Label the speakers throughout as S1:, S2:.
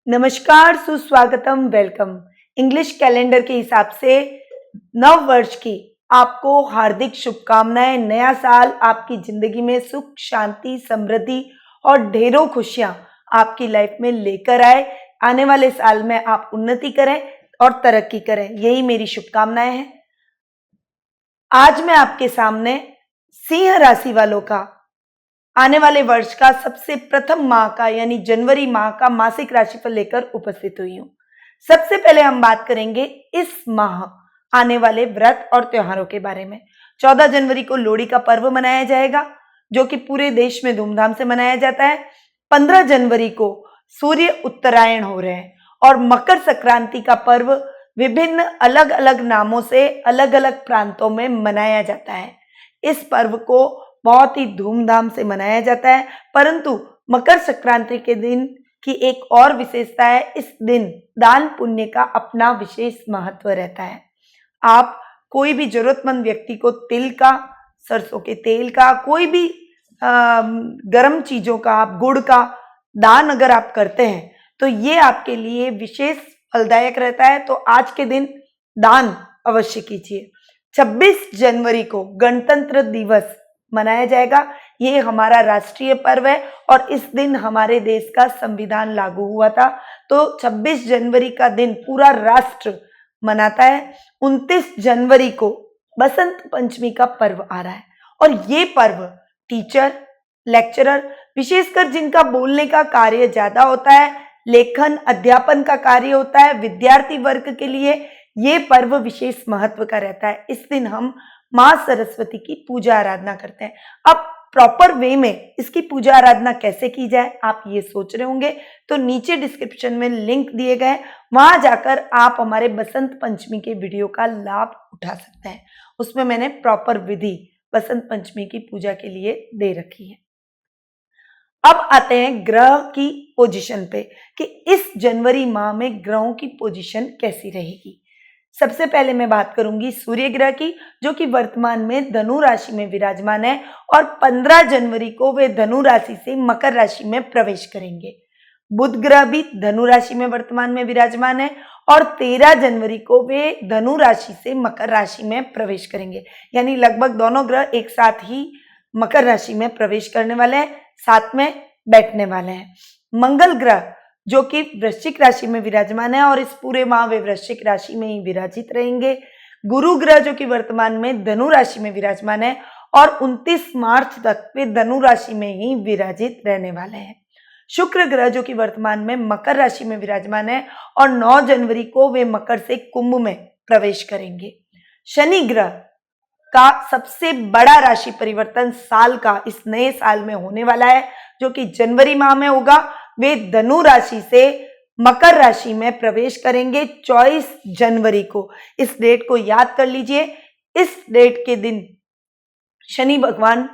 S1: नमस्कार, सुस्वागतम, welcome. English calendar के हिसाब से नव वर्ष की आपको हार्दिक शुभकामनाएं। नया साल आपकी जिंदगी में सुख, शांति, समृद्धि और ढेरों खुशियां आपकी लाइफ में लेकर आए। आने वाले साल में आप उन्नति करें और तरक्की करें, यही मेरी शुभकामनाएं हैं। आज मैं आपके सामने सिंह राशि वालों का आने वाले वर्ष का सबसे प्रथम माह का यानी जनवरी माह का मासिक राशिफल लेकर उपस्थित हुई हूं। सबसे पहले हम बात करेंगे इस माह आने वाले व्रत और त्योहारों के बारे में। 14 जनवरी को लोहड़ी का पर्व मनाया जाएगा, जो कि पूरे देश में धूमधाम से मनाया जाता है। 15 जनवरी को सूर्य उत्तरायण हो रहे हैं और मकर संक्रांति का पर्व विभिन्न अलग अलग नामों से अलग अलग प्रांतों में मनाया जाता है। इस पर्व को बहुत ही धूमधाम से मनाया जाता है, परंतु मकर संक्रांति के दिन की एक और विशेषता है। इस दिन दान पुण्य का अपना विशेष महत्व रहता है। आप कोई भी जरूरतमंद व्यक्ति को तिल का, सरसों के तेल का, कोई भी गर्म चीजों का, आप गुड़ का दान अगर आप करते हैं तो ये आपके लिए विशेष फलदायक रहता है। तो आज के दिन दान अवश्य कीजिए। 26 जनवरी को गणतंत्र दिवस मनाया जाएगा। ये हमारा राष्ट्रीय पर्व है और इस दिन हमारे देश का संविधान लागू हुआ था। तो 26 जनवरी का दिन पूरा राष्ट्र मनाता है। 29 जनवरी को बसंत पंचमी का पर्व आ रहा है और ये पर्व टीचर, लेक्चरर, विशेषकर जिनका बोलने का कार्य ज्यादा होता है, लेखन, अध्यापन का कार्य होता है, विद्यार्थी वर्ग के लिए ये पर्व विशेष महत्व का रहता है। इस दिन हम मां सरस्वती की पूजा आराधना करते हैं। अब प्रॉपर वे में इसकी पूजा आराधना कैसे की जाए, आप ये सोच रहे होंगे, तो नीचे डिस्क्रिप्शन में लिंक दिए गए, वहां जाकर आप हमारे बसंत पंचमी के वीडियो का लाभ उठा सकते हैं। उसमें मैंने प्रॉपर विधि बसंत पंचमी की पूजा के लिए दे रखी है। अब आते हैं ग्रह की पोजीशन पे कि इस जनवरी माह में ग्रहों की पोजीशन कैसी रहेगी। सबसे पहले मैं बात करूंगी सूर्य ग्रह की, जो कि वर्तमान में धनु राशि में विराजमान है और 15 जनवरी को वे धनु राशि से मकर राशि में प्रवेश करेंगे। बुध ग्रह भी धनु राशि में वर्तमान में विराजमान है और 13 जनवरी को वे धनु राशि से मकर राशि में प्रवेश करेंगे। यानी लगभग दोनों ग्रह एक साथ ही मकर राशि में प्रवेश करने वाले हैं, साथ में बैठने वाले हैं। मंगल ग्रह जो कि वृश्चिक राशि में विराजमान है और इस पूरे माह वे वृश्चिक राशि में ही विराजित रहेंगे। गुरु ग्रह जो कि वर्तमान में धनु राशि में विराजमान है और 29 मार्च तक वे धनु राशि में ही विराजित रहने वाले हैं। शुक्र ग्रह जो कि वर्तमान में मकर राशि में विराजमान है और 9 जनवरी को वे मकर से कुंभ में प्रवेश करेंगे। शनि ग्रह का सबसे बड़ा राशि परिवर्तन साल का इस नए साल में होने वाला है, जो कि जनवरी माह में होगा। वे धनु राशि से मकर राशि में प्रवेश करेंगे 24 जनवरी को। इस डेट को याद कर लीजिए। इस डेट के दिन शनि भगवान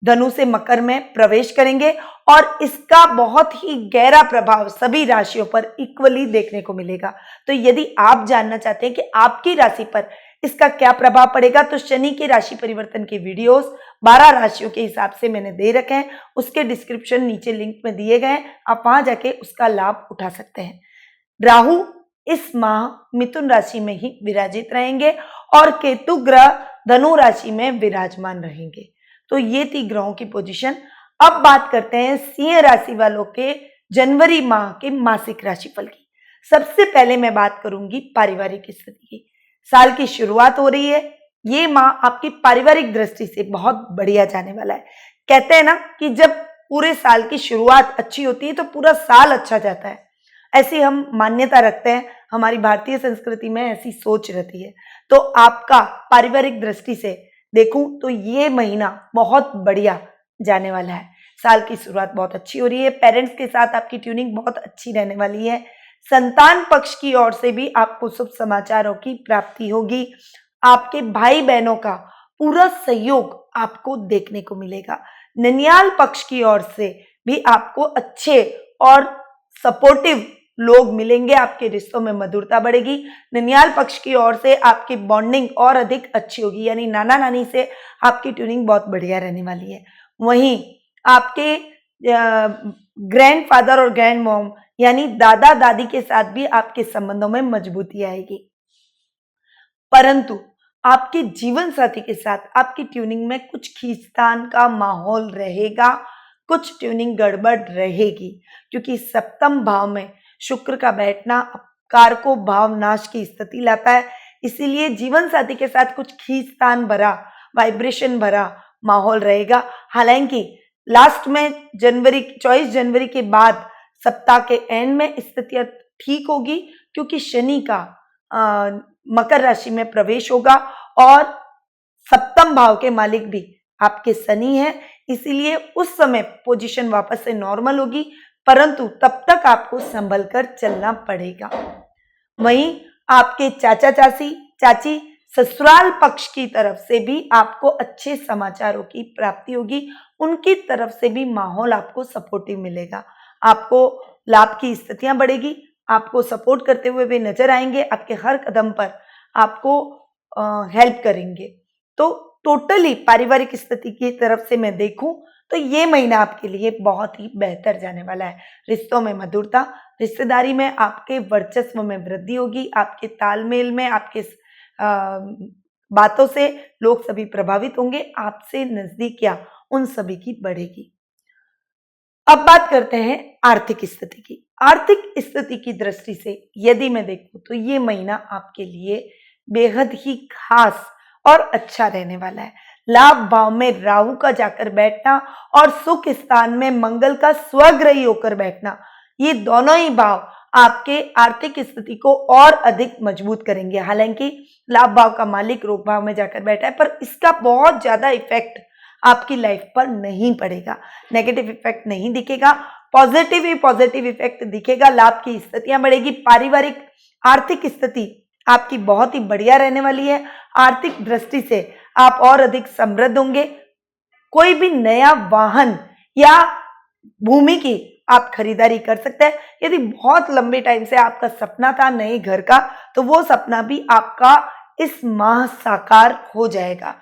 S1: धनु से मकर में प्रवेश करेंगे और इसका बहुत ही गहरा प्रभाव सभी राशियों पर इक्वली देखने को मिलेगा। तो यदि आप जानना चाहते हैं कि आपकी राशि पर इसका क्या प्रभाव पड़ेगा, तो शनि के राशि परिवर्तन के वीडियोस 12 राशियों के हिसाब से मैंने दे रखे हैं, उसके डिस्क्रिप्शन नीचे लिंक में दिए गए हैं, आप वहां जाके उसका लाभ उठा सकते हैं। राहु इस माह मिथुन राशि में ही विराजित रहेंगे और केतु ग्रह धनु राशि में विराजमान रहेंगे। तो ये थी ग्रहों की पोजीशन। अब बात करते हैं सिंह राशि वालों के जनवरी माह के मासिक राशिफल की। सबसे पहले मैं बात करूंगी पारिवारिक स्थिति की। साल की शुरुआत हो रही है, ये माह आपकी पारिवारिक दृष्टि से बहुत बढ़िया जाने वाला है। कहते हैं ना कि जब पूरे साल की शुरुआत अच्छी होती है तो पूरा साल अच्छा जाता है। ऐसी हम मान्यता रखते हैं, हमारी भारतीय संस्कृति में ऐसी सोच रहती है। तो आपका पारिवारिक दृष्टि से देखूं तो ये महीना बहुत बढ़िया जाने वाला है। साल की शुरुआत बहुत अच्छी हो रही है। पेरेंट्स के साथ आपकी ट्यूनिंग बहुत अच्छी रहने वाली है। संतान पक्ष की ओर से भी आपको शुभ समाचारों की प्राप्ति होगी। आपके भाई बहनों का पूरा सहयोग आपको देखने को मिलेगा। ननियाल पक्ष की ओर से भी आपको अच्छे और सपोर्टिव लोग मिलेंगे, आपके रिश्तों में मधुरता बढ़ेगी। ननियाल पक्ष की ओर से आपकी बॉन्डिंग और अधिक अच्छी होगी, यानी नाना नानी से आपकी ट्यूनिंग बहुत बढ़िया रहने वाली है। वहीं आपके ग्रैंडफादर और ग्रैंड मॉम यानी दादा दादी के साथ भी आपके संबंधों में मजबूती आएगी। परंतु आपके जीवन साथी के साथ आपकी ट्यूनिंग में कुछ खींचतान का माहौल रहेगा, कुछ ट्यूनिंग गड़बड़ रहेगी, क्योंकि सप्तम भाव में शुक्र का बैठना कारको भाव नाश की स्थिति लाता है। इसीलिए जीवन साथी के साथ कुछ खींचतान भरा, वाइब्रेशन भरा माहौल रहेगा। हालांकि लास्ट में 24 जनवरी के बाद सप्ताह के एंड में स्थितियां ठीक होगी, क्योंकि शनि का मकर राशि में प्रवेश होगा और सप्तम भाव के मालिक भी आपके शनि है। इसीलिए उस समय पोजीशन वापस से नॉर्मल होगी, परंतु तब तक आपको संभल कर चलना पड़ेगा। वहीं आपके चाचा चाची ससुराल पक्ष की तरफ से भी आपको अच्छे समाचारों की प्राप्ति होगी, उनकी तरफ से भी माहौल आपको सपोर्टिव मिलेगा, आपको लाभ की स्थितियां बढ़ेगी, आपको सपोर्ट करते हुए वे नजर आएंगे, आपके हर कदम पर आपको हेल्प करेंगे। तो टोटली पारिवारिक स्थिति की तरफ से मैं देखूं तो ये महीना आपके लिए बहुत ही बेहतर जाने वाला है। रिश्तों में मधुरता, रिश्तेदारी में आपके वर्चस्व में वृद्धि होगी, आपके तालमेल में, आपके बातों से लोग सभी प्रभावित होंगे, आपसे नजदीकियां उन सभी की बढ़ेगी। अब बात करते हैं आर्थिक स्थिति की। आर्थिक स्थिति की दृष्टि से यदि मैं देखूं तो ये महीना आपके लिए बेहद ही खास और अच्छा रहने वाला है। लाभ भाव में राहु का जाकर बैठना और सुख स्थान में मंगल का स्वग्रही होकर बैठना, ये दोनों ही भाव आपके आर्थिक स्थिति को और अधिक मजबूत करेंगे। हालांकि लाभ भाव का मालिक रोग भाव में जाकर बैठा है, पर इसका बहुत ज्यादा इफेक्ट आपकी लाइफ पर नहीं पड़ेगा, नेगेटिव इफेक्ट नहीं दिखेगा, पॉजिटिव ही पॉजिटिव इफेक्ट दिखेगा। लाभ की स्थितियां बढ़ेगी, पारिवारिक आर्थिक स्थिति आपकी बहुत ही बढ़िया रहने वाली है। आर्थिक दृष्टि से आप और अधिक समृद्ध होंगे। कोई भी नया वाहन या भूमि की आप खरीदारी कर सकते हैं। यदि बहुत लंबे टाइम से आपका सपना था नए घर का, तो वो सपना भी आपका इस माह साकार हो जाएगा।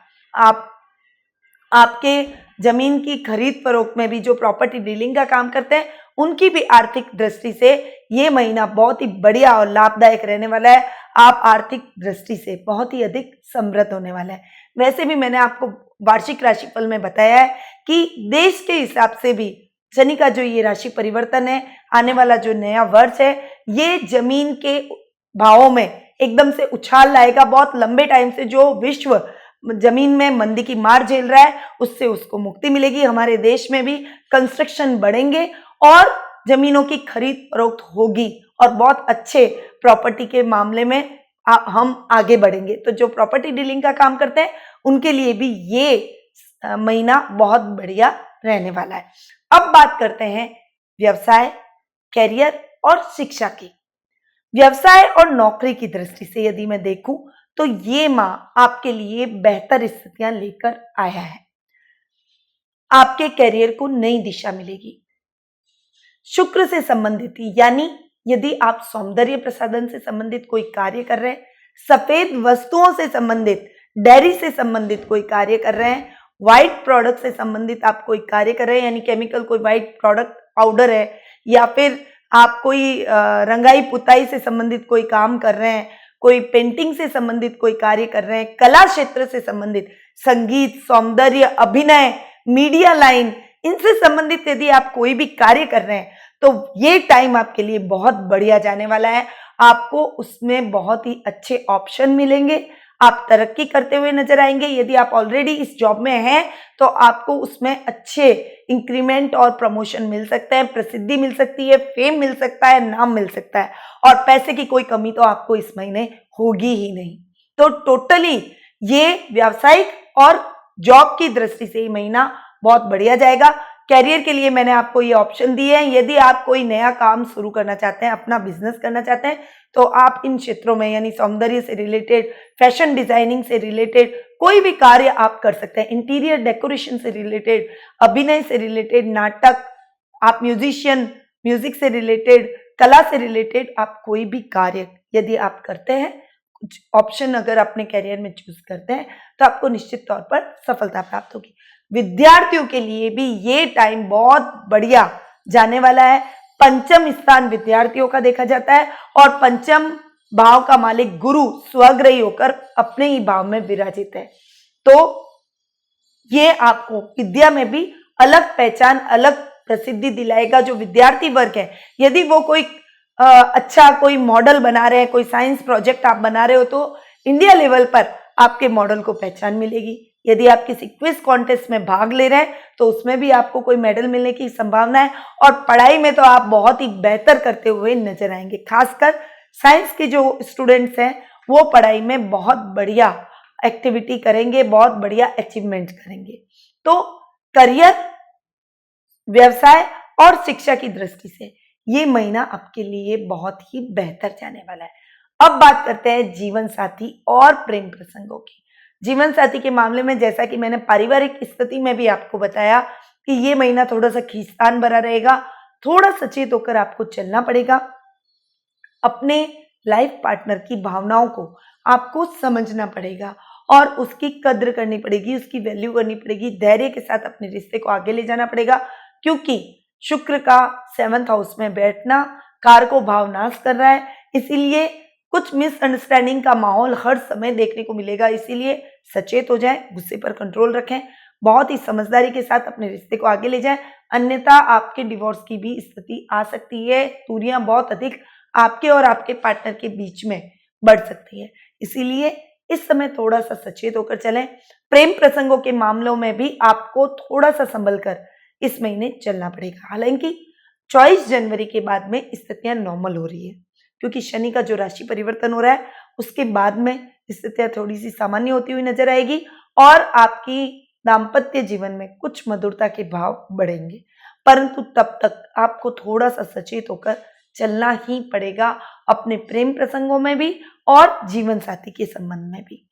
S1: आपके जमीन की खरीद फरोख्त में भी जो प्रॉपर्टी डीलिंग का काम करते हैं, उनकी भी आर्थिक दृष्टि से ये महीना बहुत ही बढ़िया और लाभदायक रहने वाला है। आप आर्थिक दृष्टि से बहुत ही अधिक समृद्ध होने वाला है। वैसे भी मैंने आपको वार्षिक राशिफल में बताया है कि देश के हिसाब से भी शनि का जो ये राशि परिवर्तन है, आने वाला जो नया वर्ष है, ये जमीन के भावों में एकदम से उछाल लाएगा। बहुत लंबे टाइम से जो विश्व जमीन में मंदी की मार झेल रहा है, उससे उसको मुक्ति मिलेगी। हमारे देश में भी कंस्ट्रक्शन बढ़ेंगे और जमीनों की खरीद फरोख्त होगी और बहुत अच्छे प्रॉपर्टी के मामले में हम आगे बढ़ेंगे। तो जो प्रॉपर्टी डीलिंग का काम करते हैं, उनके लिए भी ये महीना बहुत बढ़िया रहने वाला है। अब बात करते हैं व्यवसाय, कैरियर और शिक्षा की। व्यवसाय और नौकरी की दृष्टि से यदि मैं देखूं तो ये माह आपके लिए बेहतर स्थितियां लेकर आया है। आपके कैरियर को नई दिशा मिलेगी। शुक्र से संबंधित यानी यदि आप सौंदर्य प्रसाधन से संबंधित कोई कार्य कर रहे हैं, सफेद वस्तुओं से संबंधित, डेयरी से संबंधित कोई कार्य कर रहे हैं, व्हाइट प्रोडक्ट से संबंधित आप कोई कार्य कर रहे हैं, यानी केमिकल कोई व्हाइट प्रोडक्ट पाउडर है, या फिर आप कोई रंगाई पुताई से संबंधित कोई काम कर रहे हैं, कोई पेंटिंग से संबंधित कोई कार्य कर रहे हैं, कला क्षेत्र से संबंधित, संगीत, सौंदर्य, अभिनय, मीडिया लाइन, इनसे संबंधित यदि आप कोई भी कार्य कर रहे हैं, तो ये टाइम आपके लिए बहुत बढ़िया जाने वाला है। आपको उसमें बहुत ही अच्छे ऑप्शन मिलेंगे, आप तरक्की करते हुए नजर आएंगे। यदि आप ऑलरेडी इस जॉब में हैं, तो आपको उसमें अच्छे इंक्रीमेंट और प्रमोशन मिल सकते हैं, प्रसिद्धि मिल सकती है, फेम मिल सकता है, नाम मिल सकता है, और पैसे की कोई कमी तो आपको इस महीने होगी ही नहीं। तो टोटली ये व्यावसायिक और जॉब की दृष्टि से ये महीना बहुत बढ़िया जाएगा। कैरियर के लिए मैंने आपको ये ऑप्शन दिए हैं। यदि आप कोई नया काम शुरू करना चाहते हैं, अपना बिजनेस करना चाहते हैं, तो आप इन क्षेत्रों में यानी सौंदर्य से रिलेटेड, फैशन डिजाइनिंग से रिलेटेड कोई भी कार्य आप कर सकते हैं। इंटीरियर डेकोरेशन से रिलेटेड, अभिनय से रिलेटेड, नाटक, आप म्यूजिशियन, म्यूजिक से रिलेटेड, कला से रिलेटेड आप कोई भी कार्य यदि आप करते हैं, कुछ ऑप्शन अगर अपने कैरियर में चूज करते हैं, तो आपको निश्चित तौर पर सफलता प्राप्त होगी। विद्यार्थियों के लिए भी ये टाइम बहुत बढ़िया जाने वाला है। पंचम स्थान विद्यार्थियों का देखा जाता है और पंचम भाव का मालिक गुरु स्वग्रही होकर अपने ही भाव में विराजित है। तो ये आपको विद्या में भी अलग पहचान, अलग प्रसिद्धि दिलाएगा। जो विद्यार्थी वर्ग है, यदि वो कोई अच्छा कोई मॉडल बना रहे हैं, कोई साइंस प्रोजेक्ट आप बना रहे हो, तो इंडिया लेवल पर आपके मॉडल को पहचान मिलेगी। यदि आप किसी क्विज कॉन्टेस्ट में भाग ले रहे हैं तो उसमें भी आपको कोई मेडल मिलने की संभावना है। और पढ़ाई में तो आप बहुत ही बेहतर करते हुए नजर आएंगे। खासकर साइंस के जो स्टूडेंट्स हैं वो पढ़ाई में बहुत बढ़िया एक्टिविटी करेंगे, बहुत बढ़िया अचीवमेंट करेंगे। तो करियर, व्यवसाय और शिक्षा की दृष्टि से ये महीना आपके लिए बहुत ही बेहतर जाने वाला है। अब बात करते हैं जीवन साथी और प्रेम प्रसंगों की। जीवन साथी के मामले में जैसा कि मैंने पारिवारिक स्थिति में भी आपको बताया कि ये महीना थोड़ा सा खींचतान भरा रहेगा। थोड़ा सचेत होकर आपको चलना पड़ेगा। अपने लाइफ पार्टनर की भावनाओं को आपको समझना पड़ेगा और उसकी कद्र करनी पड़ेगी, उसकी वैल्यू करनी पड़ेगी। धैर्य के साथ अपने रिश्ते को आगे ले जाना पड़ेगा, क्योंकि शुक्र का 7th हाउस में बैठना कारको भाव नाश कर रहा है। इसीलिए कुछ मिसअंडरस्टैंडिंग का माहौल हर समय देखने को मिलेगा। इसीलिए सचेत हो जाएं, गुस्से पर कंट्रोल रखें, बहुत ही समझदारी के साथ अपने रिश्ते को आगे ले जाएं, अन्यथा आपके डिवोर्स की भी स्थिति आ सकती है। दूरियां बहुत अधिक आपके और आपके पार्टनर के बीच में बढ़ सकती है। इसीलिए इस समय थोड़ा सा सचेत होकर चलें। प्रेम प्रसंगों के मामलों में भी आपको थोड़ा सा संभल कर इस महीने चलना पड़ेगा। हालांकि 24 जनवरी के बाद में स्थितियां नॉर्मल हो रही है, क्योंकि शनि का जो राशि परिवर्तन हो रहा है उसके बाद में स्थितियां थोड़ी सी सामान्य होती हुई नजर आएगी और आपकी दाम्पत्य जीवन में कुछ मधुरता के भाव बढ़ेंगे। परंतु तब तक आपको थोड़ा सा सचेत होकर चलना ही पड़ेगा, अपने प्रेम प्रसंगों में भी और जीवन साथी के संबंध में भी।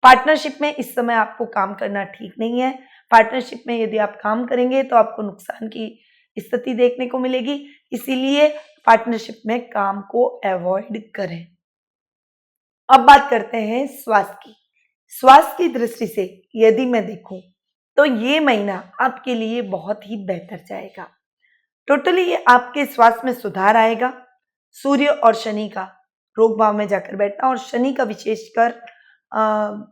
S1: पार्टनरशिप में इस समय आपको काम करना ठीक नहीं है। पार्टनरशिप में यदि आप काम करेंगे तो आपको नुकसान की स्थिति देखने को मिलेगी। इसीलिए पार्टनरशिप में काम को अवॉइड करें। अब बात करते हैं स्वास्थ्य की। स्वास्थ्य की दृष्टि से यदि मैं देखूं तो ये महीना आपके लिए बहुत ही बेहतर जाएगा। टोटली ये आपके स्वास्थ्य में सुधार आएगा। सूर्य और शनि का रोग भाव में जाकर बैठना और शनि का विशेषकर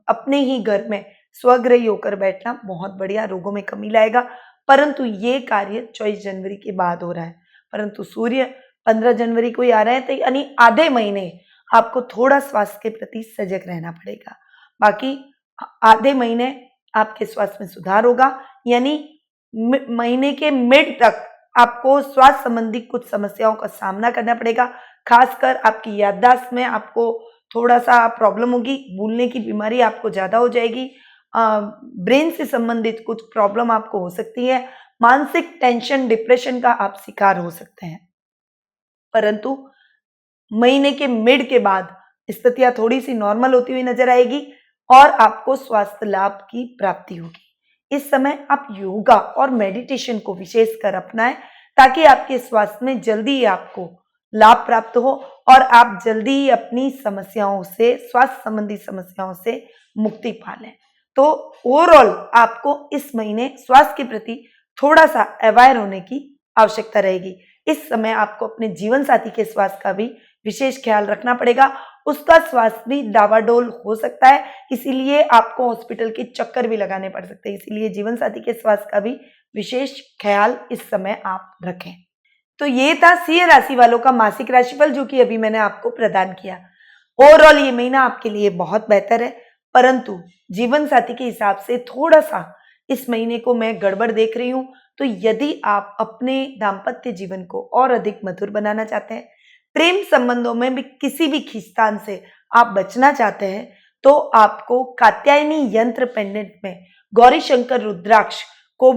S1: अपने ही घर में स्वग्रही होकर बैठना बहुत बढ़िया, रोगों में कमी लाएगा। परंतु ये कार्य 24 जनवरी के बाद हो रहा है, परंतु सूर्य 15 जनवरी को ही आ रहे हैं, तो यानी आधे महीने आपको थोड़ा स्वास्थ्य के प्रति सजग रहना पड़ेगा। बाकी आधे महीने आपके स्वास्थ्य में सुधार होगा, यानी महीने के मिड तक आपको स्वास्थ्य संबंधी कुछ समस्याओं का सामना करना पड़ेगा। खासकर आपकी याददाश्त में आपको थोड़ा सा प्रॉब्लम होगी, भूलने की बीमारी आपको ज्यादा हो जाएगी, ब्रेन से संबंधित कुछ प्रॉब्लम आपको हो सकती है, मानसिक टेंशन, डिप्रेशन का आप शिकार हो सकते हैं। परंतु महीने के मिड के बाद स्थितियां थोड़ी सी नॉर्मल होती हुई नजर आएगी और आपको स्वास्थ्य लाभ की प्राप्ति होगी। इस समय आप योगा और मेडिटेशन को विशेषकर अपनाएं, ताकि आपके स्वास्थ्य में जल्दी ही आपको लाभ प्राप्त हो और आप जल्दी ही अपनी समस्याओं से, स्वास्थ्य संबंधी समस्याओं से मुक्ति पा लें। तो ओवरऑल आपको इस महीने स्वास्थ्य के प्रति थोड़ा सा अवेयर होने की आवश्यकता रहेगी। इस समय आपको अपने जीवन साथी के स्वास्थ्य का भी विशेष ख्याल रखना पड़ेगा। उसका स्वास्थ्य भी डावाडोल हो सकता है, इसीलिए आपको हॉस्पिटल के चक्कर भी लगाने पड़ सकते हैं। इसीलिए जीवन साथी के स्वास्थ्य का भी विशेष ख्याल इस समय आप रखें। तो ये था सिंह राशि वालों का मासिक राशिफल, जो कि अभी मैंने आपको प्रदान किया। ओवरऑल ये महीना आपके लिए बहुत बेहतर है, परंतु जीवन साथी के हिसाब से थोड़ा सा इस महीने को मैं गड़बड़ देख रही हूं। तो यदि आप अपने दाम्पत्य जीवन को और अधिक मधुर बनाना चाहते हैं, प्रेम संबंधों में भी किसी भी खींचतान से आप बचना चाहते हैं, तो आपको कात्यायनी यंत्र पेंडेंट में गौरी शंकर रुद्राक्ष को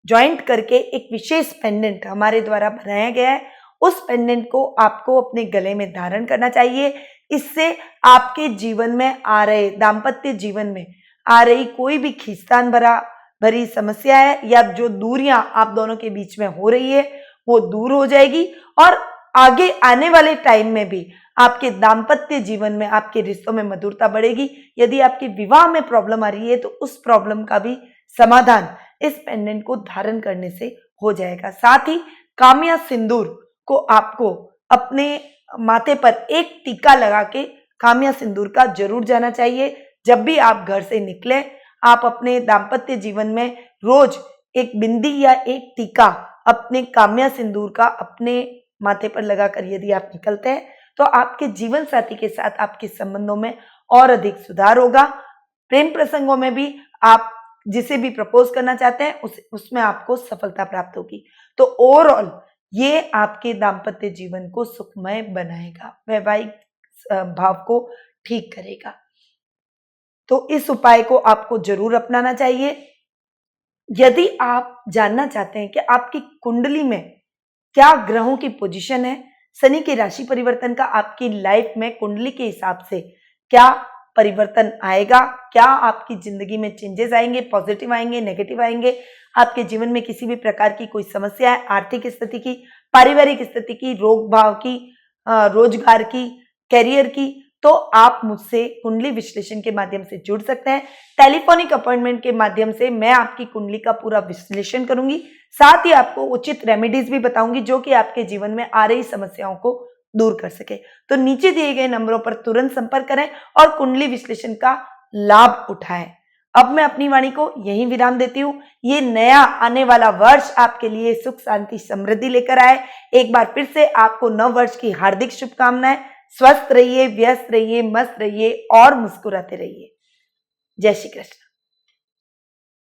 S1: ज्वाइंट करके एक विशेष पेंडेंट हमारे द्वारा बनाया गया है। उस पेंडेंट को आपको अपने गले में धारण करना चाहिए। इससे आपके जीवन में आ रहे, दाम्पत्य जीवन में आ रही कोई भी खींचतान भरी समस्या है या जो दूरियां आप दोनों के बीच में हो रही है, वो दूर हो जाएगी और आगे आने वाले टाइम में भी आपके दाम्पत्य जीवन में, आपके रिश्तों में मधुरता बढ़ेगी। यदि आपके विवाह में प्रॉब्लम आ रही है तो उस प्रॉब्लम का भी समाधान इस पेंडेंट को धारण करने से हो जाएगा। साथ ही काम्या सिंदूर को आपको अपने माथे पर एक टीका लगा के काम्या सिंदूर का जरूर जाना चाहिए। जब भी आप घर से निकले, आप अपने दाम्पत्य जीवन में रोज एक बिंदी या एक टीका अपने काम्या सिंदूर का अपने माथे पर लगाकर यदि आप निकलते हैं तो आपके जीवन साथी के साथ आपके संबंधों में और अधिक सुधार होगा। प्रेम प्रसंगों में भी आप जिसे भी प्रपोज करना चाहते हैं उसमें आपको सफलता प्राप्त होगी। तो ओवरऑल ये आपके दाम्पत्य जीवन को सुखमय बनाएगा, वैवाहिक भाव को ठीक करेगा। तो इस उपाय को आपको जरूर अपनाना चाहिए। यदि आप जानना चाहते हैं कि आपकी कुंडली में क्या ग्रहों की पोजीशन है, शनि के राशि परिवर्तन का आपकी लाइफ में कुंडली के हिसाब से क्या परिवर्तन आएगा, क्या आपकी जिंदगी में चेंजेस आएंगे, पॉजिटिव आएंगे, नेगेटिव आएंगे, आपके जीवन में किसी भी प्रकार की कोई समस्या है, आर्थिक स्थिति की, पारिवारिक स्थिति की, रोग भाव की, रोजगार की, करियर की, तो आप मुझसे कुंडली विश्लेषण के माध्यम से जुड़ सकते हैं। टेलीफोनिक अपॉइंटमेंट के माध्यम से मैं आपकी कुंडली का पूरा विश्लेषण करूंगी, साथ ही आपको उचित रेमेडीज भी बताऊंगी जो कि आपके जीवन में आ रही समस्याओं को दूर कर सके। तो नीचे दिए गए नंबरों पर तुरंत संपर्क करें और कुंडली विश्लेषण का लाभ उठाएं। अब मैं अपनी वाणी को यहीं विराम देती हूँ। ये नया आने वाला वर्ष आपके लिए सुख शांति समृद्धि लेकर आए। एक बार फिर से आपको नव वर्ष की हार्दिक शुभकामनाएं। स्वस्थ रहिए, व्यस्त रहिए, मस्त रहिए और मुस्कुराते रहिए। जय श्री कृष्ण।